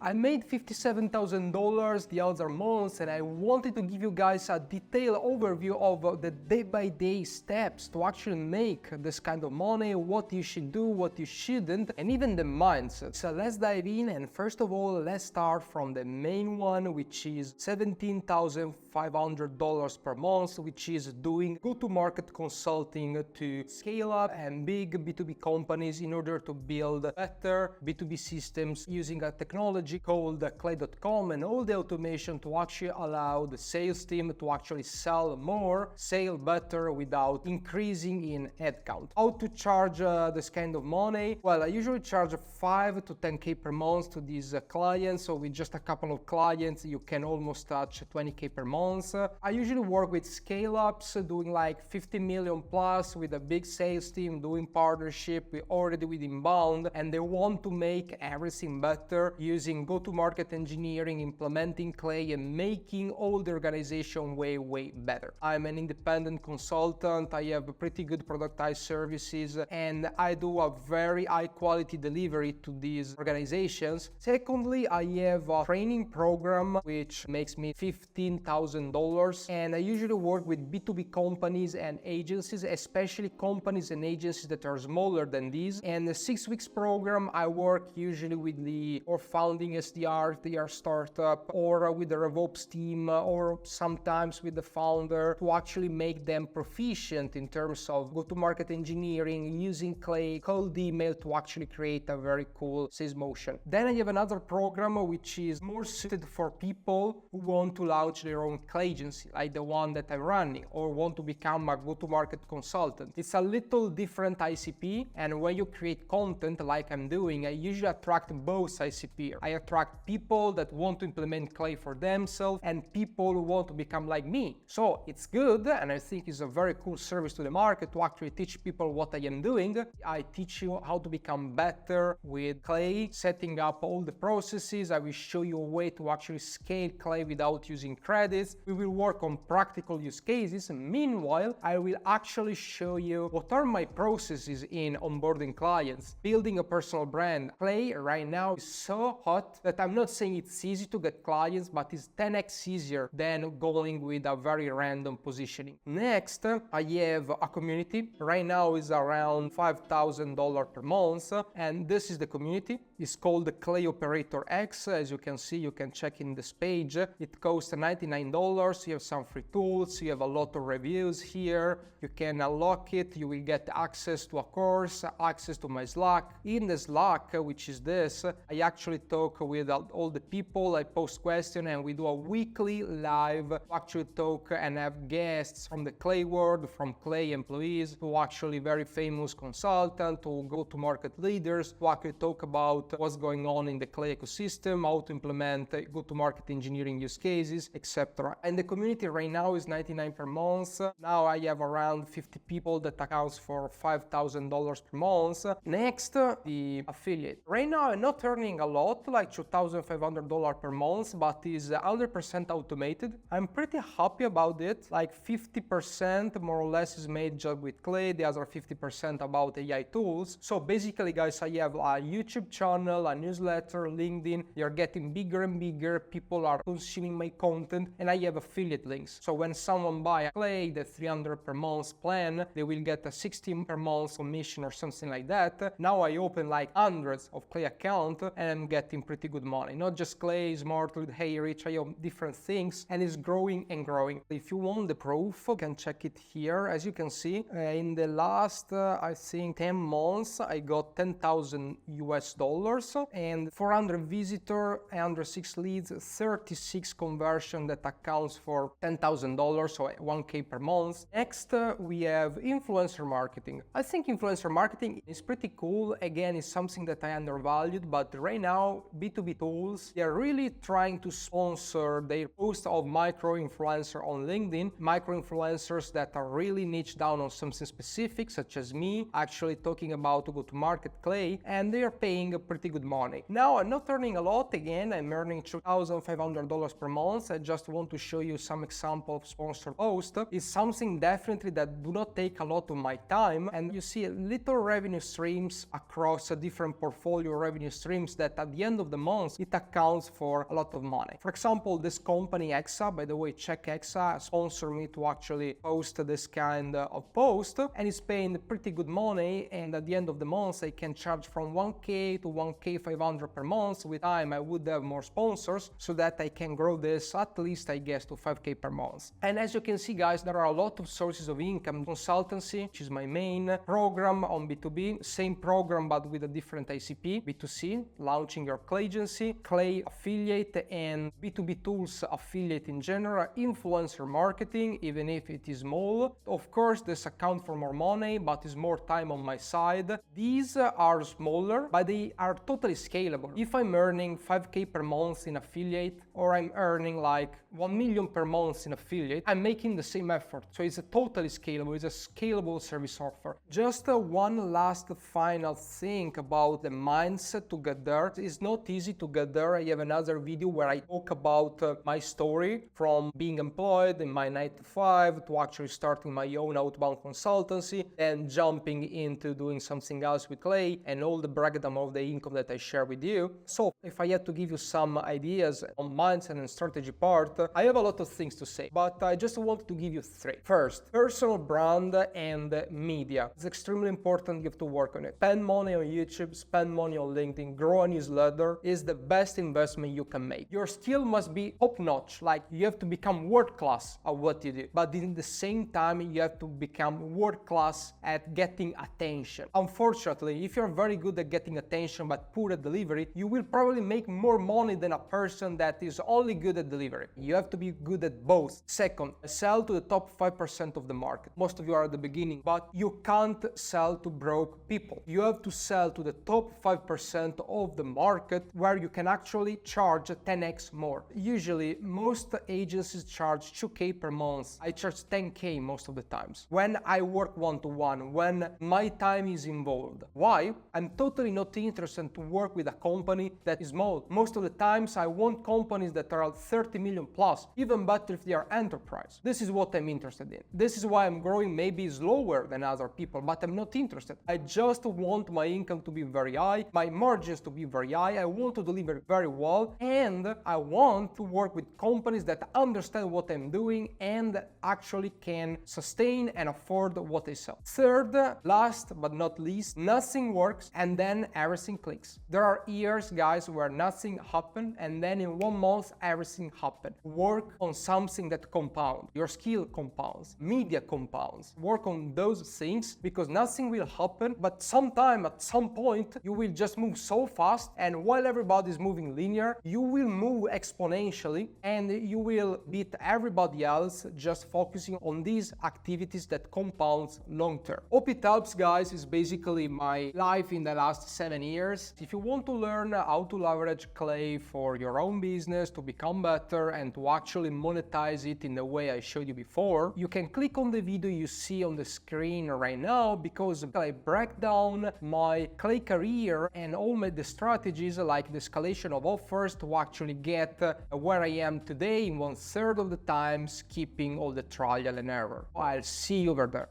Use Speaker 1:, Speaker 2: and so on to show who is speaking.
Speaker 1: I made $57,000 the other month, and I wanted to give you guys a detailed overview of the day-by-day steps to actually make this kind of money, what you should do, what you shouldn't, and even the mindset. So let's dive in, and first of all, let's start from the main one, which is $17,500 per month, which is doing go-to-market consulting to scale up and big B2B companies in order to build better B2B systems using a technology called clay.com and all the automation to actually allow the sales team to actually sell more, sell better without increasing in headcount. How to charge this kind of money? Well, I usually charge 5 to 10k per month to these clients. So with just a couple of clients, you can almost touch 20k per month. I usually work with scale-ups, doing like 50 million plus with a big sales team, doing partnership already with inbound, and they want to make everything better using go-to-market engineering, implementing Clay, and making all the organization way better. I'm an independent consultant. I have pretty good productized services, and I do a very high quality delivery to these organizations. Secondly, I have a training program which makes me $15,000, and I usually work with B2B companies and agencies, especially companies and agencies that are smaller than these. And the 6 weeks program, I work usually with the founding SDR, their startup, or with the RevOps team, or sometimes with the founder to actually make them proficient in terms of go-to-market engineering, using Clay, cold email to actually create a very cool sales motion. Then I have another program which is more suited for people who want to launch their own Clay agency, like the one that I'm running, or want to become a go-to-market consultant. It's a little different ICP, and when you create content like I'm doing, I usually attract both ICP. I attract people that want to implement Clay for themselves and people who want to become like me. So it's good, and I think it's a very cool service to the market to actually teach people what I am doing. I teach you how to become better with Clay, setting up all the processes. I will show you a way to actually scale Clay without using credits. We will work on practical use cases. Meanwhile, I will actually show you what are my processes in onboarding clients, building a personal brand. Clay right now is so hot that I'm not saying it's easy to get clients, but it's 10x easier than going with a very random positioning. Next, I have a community. Right now is around $5,000 per month, and this is the community. It's called the Clay Operator X. As you can see, you can check in this page. It costs $99. You have some free tools. You have a lot of reviews here. You can unlock it. You will get access to a course, access to my Slack. In the Slack, which is this, I actually talk with all the people. I post questions, and we do a weekly live to actually talk and have guests from the Clay world, from Clay employees to actually very famous consultants, to go-to-market leaders, to actually talk about what's going on in the Clay ecosystem, how to implement go-to-market engineering use cases, etc. And the community right now is $99 per month. Now I have around 50 people that accounts for $5,000 per month. Next, the affiliate. Right now I'm not earning a lot, like $2,500 per month, but is 100% automated. I'm pretty happy about it. Like 50% more or less is made just with Clay, the other 50% about AI tools. So basically, guys, I have a YouTube channel, a newsletter, LinkedIn. They're getting bigger and bigger. People are consuming my content, and I have affiliate links. So when someone buys Clay, the 300 per month plan, they will get a 16 per month commission or something like that. Now I open like hundreds of Clay accounts, and I'm getting pretty good money. Not just Clay, Smart with HeyReach, I have different things, and it's growing and growing. If you want the proof, you can check it here. As you can see, in the last, I think 10 months, I got 10,000 US dollars and 400 visitors, 106 leads, 36 conversion that accounts for $10,000, so 1k per month. Next, we have influencer marketing. I think influencer marketing is pretty cool. Again, it's something that I undervalued, but right now, B2B tools, they're really trying to sponsor their post of micro-influencer on LinkedIn, micro-influencers that are really niche down on something specific, such as me, actually talking about to go to market Clay, and they are paying pretty good money. Now, I'm not earning a lot. Again, I'm earning $2,500 per month. I just want to show you some example of sponsored post. It's something definitely that do not take a lot of my time, and you see little revenue streams across a different portfolio revenue streams that at the end of the the month, it accounts for a lot of money. For example, this company Exa, by the way, check Exa, sponsored me to actually post this kind of post, and it's paying pretty good money, and at the end of the month I can charge from 1k to 1k 500 per month. With time I would have more sponsors so that I can grow this at least, I guess, to 5k per month. And as you can see, guys, there are a lot of sources of income. Consultancy, which is my main program on B2B, same program but with a different ICP. B2C, launching your clay agency, clay affiliate, and B2B tools affiliate in general, influencer marketing, even if it is small. Of course, this account for more money, but is more time on my side. These are smaller, but they are totally scalable. If I'm earning 5k per month in affiliate, or I'm earning like 1 million per month in affiliate, I'm making the same effort. So it's a totally scalable, it's a scalable service offer. Just one last final thing about the mindset to get there. It's not easy to get there. I have another video where I talk about my story from being employed in my 9 to 5 to actually starting my own outbound consultancy and jumping into doing something else with clay and all the breakdown of the income that I share with you. So if I had to give you some ideas on mindset and strategy part, I have a lot of things to say, but I just wanted to give you 3. First, personal brand and media. It's extremely important. You have to work on it. Spend money on YouTube, spend money on LinkedIn, grow a newsletter is the best investment you can make. Your skill must be top notch, like you have to become world class at what you do, but in the same time you have to become world class at getting attention. Unfortunately, if you're very good at getting attention but poor at delivery, you will probably make more money than a person that is only good at delivery. You have to be good at both. Second, sell to the top 5% of the market. Most of you are at the beginning, but you can't sell to broke people. You have to sell to the top 5% of the market where you can actually charge 10x more. Usually, most agencies charge 2k per month. I charge 10k most of the times. When I work one-to-one, when my time is involved. Why? I'm totally not interested to work with a company that is small. Most of the times I want companies that are 30 million plus, even better if they are enterprise. This is what I'm interested in. This is why I'm growing maybe slower than other people, but I'm not interested. I just want my income to be very high, my margins to be very high. I want to deliver very well, and I want to work with companies that understand what I'm doing and actually can sustain and afford what they sell. Third, last but not least, nothing works and then everything clicks. There are years, guys, where nothing happened and then in 1 month everything happened. Work on something that compounds. Your skill compounds, media compounds. Work on those things because nothing will happen, but sometime at some point you will just move so fast, and while everybody is moving linear, you will move exponentially and you will beat everybody else just focusing on these activities that compounds long term. Hope it helps, guys. It's basically my life in the last 7 years. If you want to learn how to leverage clay for your own business to become better and to actually monetize it in the way I showed you before, you can click on the video you see on the screen right now, because I break down my clay career and all the strategies like the escalation of offers to actually get where I am today in 1/3 of the time, skipping all the trial and error. I'll see you over there.